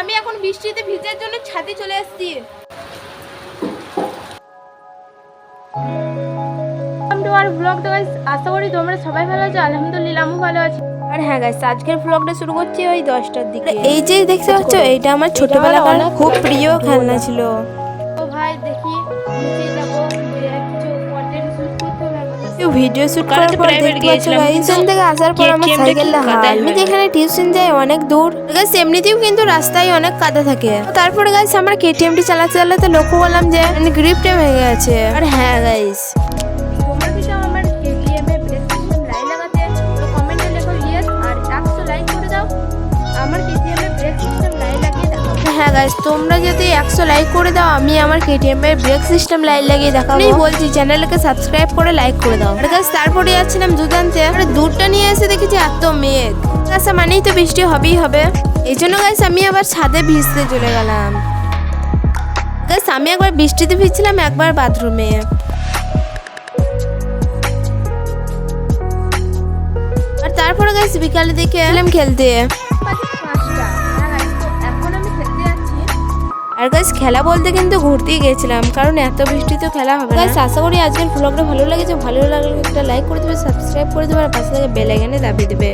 আমি এখন বৃষ্টিতে ভিজার জন্য ছাদে চলে আসছি। আর ব্লগটা গাইস আশা করি তোমরা সবাই ভালো আছো। আলহামদুলিল্লাহ আমি ভালো আছি। আর হ্যাঁ গাইস আজকের ব্লগটা শুরু করছি ওই 10টার দিকে। এই যে দেখতে পাচ্ছ এইটা আমার ছোটবেলাকার খুব প্রিয় খেলনা ছিল। তো ভাই দেখি নিচে যাবো, কিছু কন্টেন্ট শুট করতে হবে। ভিডিও শুট করার পর দেখতে পাচ্ছ গাইস এখান থেকে আসার পর আমার সাইকেলটা হাল। আমি যেখানে টিউশন যাই অনেক দূর গাইস, এমনিতেও কিন্তু রাস্তায় অনেক কাদা থাকে। তারপরে গাইস আমার কেটিএমটি চালাতে চালাতে লক্ষ্য করলাম যে গ্রিপটা ভেঙে গেছে। আর হ্যাঁ গাইস তোমরা কি চাও আমার কেটিএম এ ব্রেক সিস্টেম লাই লাগাতে? তো কমেন্টে লেখো ইয়েস আর 100 লাইক করে দাও। আমার কেটিএম এ ব্রেক সিস্টেম লাই লাগিয়ে দেখাবো। হ্যাঁ গাইস তোমরা যদি 100 লাইক করে দাও আমি আমার কেটিএম এর ব্রেক সিস্টেম লাইট লাগিয়ে দেখাবো। আমি বলছি চ্যানেলকে সাবস্ক্রাইব করে লাইক করে দাও। আর গাইস তারপরে যাচ্ছিলাম দুধ আনতে, আর দুধটা নিয়ে এসে দেখেছি এত মেঘ, গাছ মানেই তো বৃষ্টি হবেই হবে। এই জন্য গাইস আমি আবার ছাদে ভিজতে চলে গেলাম। গাইস আমি একবার বৃষ্টিতে ভিজছিলাম, একবার বাথরুমে। আর তারপরে গাইস বিকালে দিকে এলাম খেলতে। আর গাইস খেলা বলতে কিন্তু ঘুরতেই গেছিলাম, কারণ এত বৃষ্টি তো খেলা হবে না। গাইস আশা করি আজকের ব্লগটা ভালো লেগেছে। ভালো লাগলে একটা লাইক করে দেবে, সাবস্ক্রাইব করে দেবে আর পাশে থেকে বেল আইকনে দাবিয়ে দেবে।